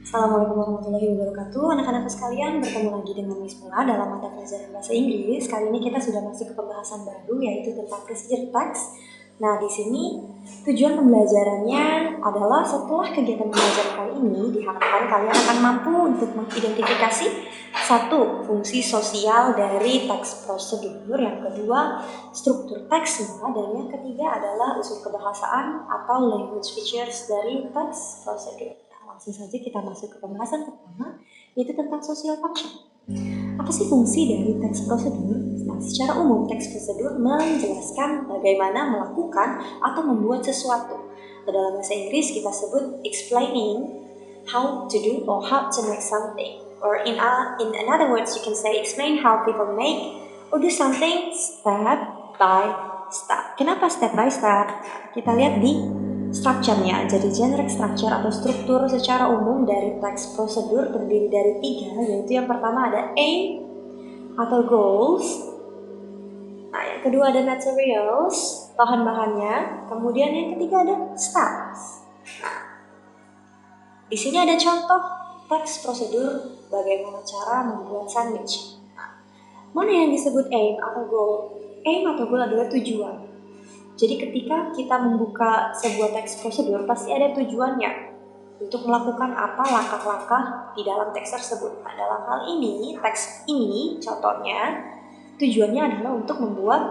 Assalamualaikum warahmatullahi wabarakatuh. Anak-anakku sekalian, bertemu lagi dengan Miss Mula dalam mata pelajaran bahasa Inggris. Kali ini kita sudah masuk ke pembahasan baru, yaitu tentang procedure text. Nah, di sini tujuan pembelajarannya adalah setelah kegiatan belajar kali ini, diharapkan kalian akan mampu untuk mengidentifikasi satu, fungsi sosial dari teks prosedur, yang kedua, struktur teksnya, dan yang ketiga adalah unsur kebahasaan atau language features dari teks prosedur. Langsung saja kita masuk ke pembahasan pertama, yaitu tentang social function. Apa sih fungsi dari teks prosedur? Nah, secara umum teks prosedur menjelaskan bagaimana melakukan atau membuat sesuatu. Dalam bahasa Inggris kita sebut explaining how to do or how to make something. Or in other words, you can say explain how people make or do something step by step. Kenapa step by step? Kita lihat di structure-nya. Jadi generic structure atau struktur secara umum dari teks prosedur terdiri dari 3, yaitu yang pertama ada aim atau goals. Nah, yang kedua ada materials, bahan-bahannya. Kemudian yang ketiga ada steps. Nah, di sini ada contoh teks prosedur bagaimana cara membuat sandwich. Nah, mana yang disebut aim atau goal? Aim atau goal adalah tujuan. Jadi ketika kita membuka sebuah teks prosedur, pasti ada tujuannya untuk melakukan apa langkah-langkah di dalam teks tersebut. Nah, dalam hal ini, teks ini contohnya, tujuannya adalah untuk membuat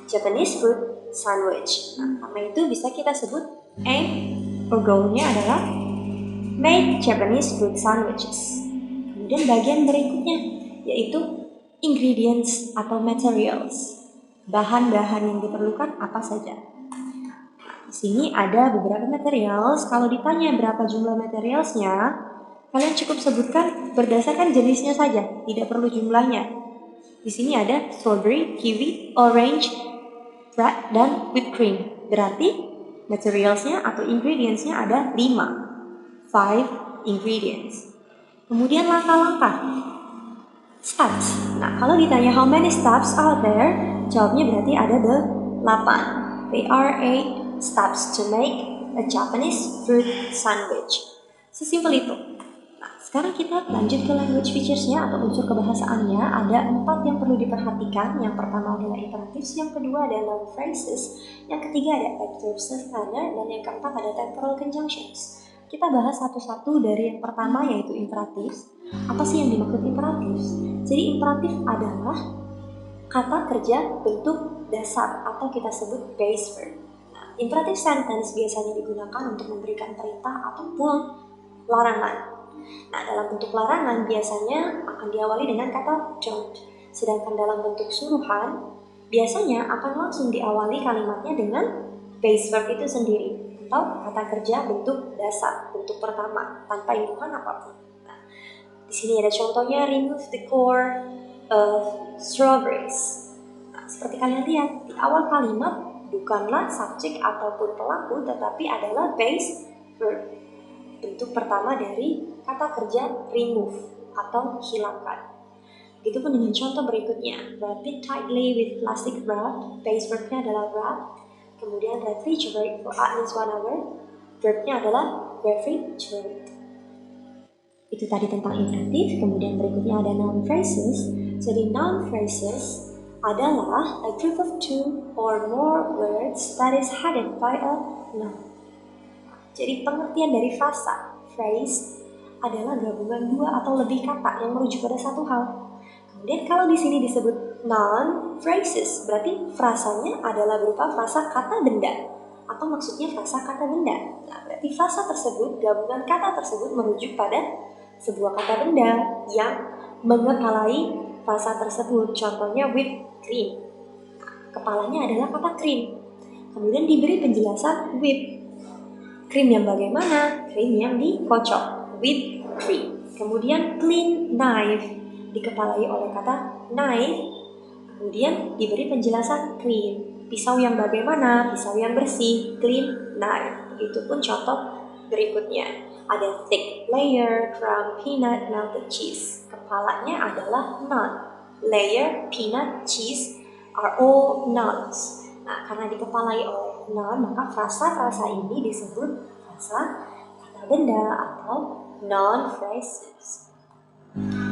Japanese food sandwich. Nah, karena itu bisa kita sebut aim or goal-nya adalah make Japanese food sandwiches. Kemudian bagian berikutnya, yaitu ingredients atau materials. Bahan-bahan yang diperlukan apa saja. Di sini ada beberapa materials. Kalau ditanya berapa jumlah materialsnya, kalian cukup sebutkan berdasarkan jenisnya saja, tidak perlu jumlahnya. Di sini ada strawberry, kiwi, orange, red, dan whipped cream. Berarti materialsnya atau ingredientsnya ada 5 ingredients. Kemudian langkah-langkah, steps. Nah, kalau ditanya how many steps are there, jawabnya berarti ada 8. There are 8 steps to make a Japanese fruit sandwich. Sesimpel itu. Nah, sekarang kita lanjut ke language features-nya atau unsur kebahasaannya. Ada 4 yang perlu diperhatikan. Yang pertama adalah imperatives, yang kedua ada noun phrases, yang ketiga ada adverbs manner, dan yang keempat ada temporal conjunctions. Kita bahas satu-satu dari yang pertama, yaitu imperatives. Apa sih yang dimaksud imperatives? Jadi imperatif adalah kata kerja bentuk dasar atau kita sebut base verb. Nah, imperative sentence biasanya digunakan untuk memberikan perintah ataupun larangan. Nah, dalam bentuk larangan biasanya akan diawali dengan kata don't. Sedangkan dalam bentuk suruhan biasanya akan langsung diawali kalimatnya dengan base verb itu sendiri atau kata kerja bentuk dasar, bentuk pertama tanpa imbuhan apapun. Nah, di sini ada contohnya, remove the core of strawberries. Nah, seperti kalian lihat di awal kalimat bukanlah subjek ataupun pelaku, tetapi adalah base verb, bentuk pertama dari kata kerja remove atau hilangkan. Begitupun dengan contoh berikutnya, wrap it tightly with plastic wrap. Base verbnya adalah wrap. Kemudian refrigerate for at least 1 hour. Verbnya adalah refrigerate. Itu tadi tentang imperatif. Kemudian berikutnya ada noun phrases. Jadi noun phrases adalah a group of 2 or more words that is headed by a noun. Jadi pengertian dari frasa, phrase, adalah gabungan 2 atau lebih kata yang merujuk pada satu hal. Kemudian kalau di sini disebut noun phrases, berarti frasanya adalah berupa frasa kata benda, atau maksudnya frasa kata benda. Nah, berarti frasa tersebut, gabungan kata tersebut merujuk pada sebuah kata benda yang mengepalai frasa tersebut. Contohnya whipped cream. Nah, kepalanya adalah kata cream. Kemudian diberi penjelasan whip. Krim yang bagaimana? Krim yang dikocok. Whipped cream. Kemudian clean knife, dikepalai oleh kata knife. Kemudian diberi penjelasan clean. Pisau yang bagaimana? Pisau yang bersih. Clean knife. Begitupun contoh berikutnya. Ada thick layer, crumb, peanut, melted cheese. Kepalanya adalah nut. Layer, peanut, cheese are all nuts. Nah, karena dikepalai oleh noun, maka frasa-frasa ini disebut frasa kata benda atau noun phrases.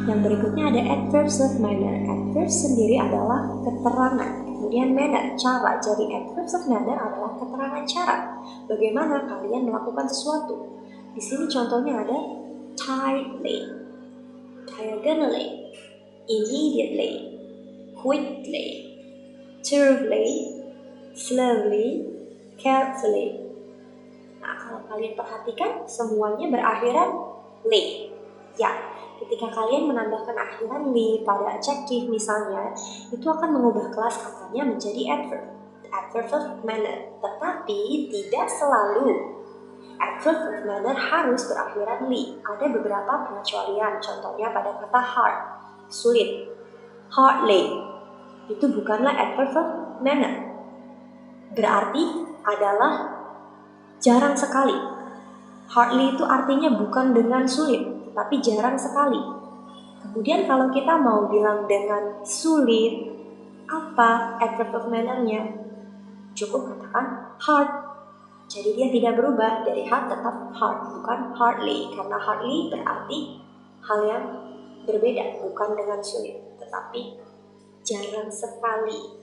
Yang berikutnya ada adverbs of manner. Adverbs sendiri adalah keterangan. Kemudian manner, cara. Jadi adverbs of manner adalah keterangan cara. Bagaimana kalian melakukan sesuatu. Di sini contohnya ada tightly, diagonally, immediately, quickly, terribly, slowly, carefully. Nah, kalau kalian perhatikan semuanya berakhiran ly. Ya, ketika kalian menambahkan akhiran ly pada adjective misalnya, itu akan mengubah kelas katanya menjadi adverb. Adverb of manner. Tetapi tidak selalu adverb of manner harus berakhiran ly. Ada beberapa pengecualian, contohnya pada kata hard, sulit, hardly. Itu bukanlah adverb of manner. Berarti adalah jarang sekali. Hardly itu artinya bukan dengan sulit, tetapi jarang sekali. Kemudian kalau kita mau bilang dengan sulit, apa adverb of manner-nya? Cukup katakan hard. Jadi dia tidak berubah, dari hard tetap hard, bukan hardly. Karena hardly berarti hal yang berbeda, bukan dengan sulit, tetapi jarang sekali.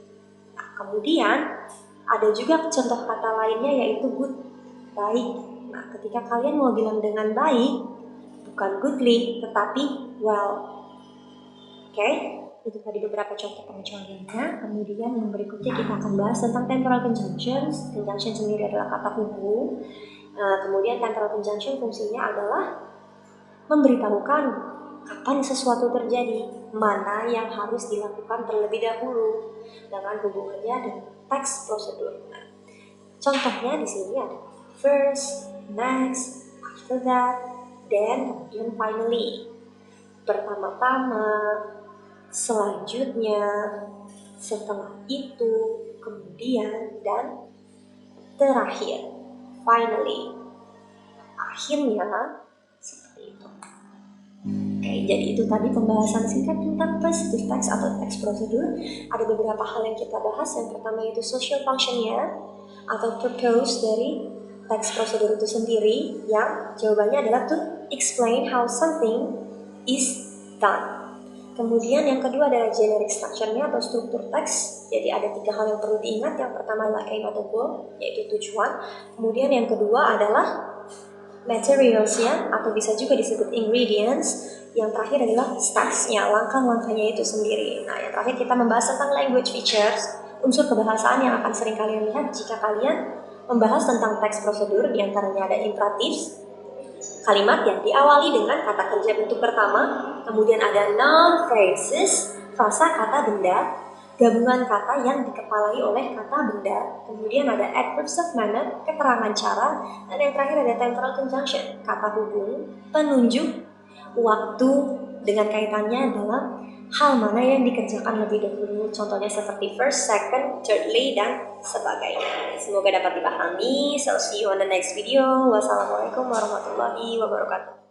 Nah, kemudian ada juga contoh kata lainnya yaitu good, baik. Nah, ketika kalian mau bilang dengan baik, bukan goodly, tetapi well. Oke, itu tadi beberapa contoh pengecualiannya. Kemudian yang berikutnya kita akan bahas tentang temporal conjunctions. Conjunction sendiri adalah kata hubung. Kemudian temporal conjunction fungsinya adalah memberitahukan kapan sesuatu terjadi, mana yang harus dilakukan terlebih dahulu dengan hubungannya dengan text prosedur. Nah, contohnya di sini ada first, next, after that, then, kemudian finally. Pertama-tama, selanjutnya, setelah itu, kemudian, dan terakhir. Finally. Akhirnya, seperti itu. Oke, jadi itu tadi pembahasan singkat tentang positive text atau text procedure. Ada beberapa hal yang kita bahas. Yang pertama itu social functionnya atau purpose dari text procedure itu sendiri, yang jawabannya adalah to explain how something is done. Kemudian yang kedua adalah generic structure-nya atau struktur teks. Jadi ada 3 hal yang perlu diingat. Yang pertama adalah aim atau goal, yaitu tujuan. Kemudian yang kedua adalah materials-nya atau bisa juga disebut ingredients. Yang terakhir adalah steps-nya, langkah-langkahnya itu sendiri. Nah, yang terakhir kita membahas tentang language features, unsur kebahasaan yang akan sering kalian lihat jika kalian membahas tentang teks prosedur. Di antaranya ada imperatives, kalimat yang diawali dengan kata kerja bentuk pertama, kemudian ada noun phrases, frasa kata benda, gabungan kata yang dikepalai oleh kata benda, kemudian ada adverbs of manner, keterangan cara, dan yang terakhir ada temporal conjunction, kata hubung, penunjuk, waktu dengan kaitannya adalah hal mana yang dikerjakan lebih dahulu, contohnya seperti first, second, thirdly, dan sebagainya. Semoga dapat dipahami. So see you on the next video. Wassalamualaikum warahmatullahi wabarakatuh.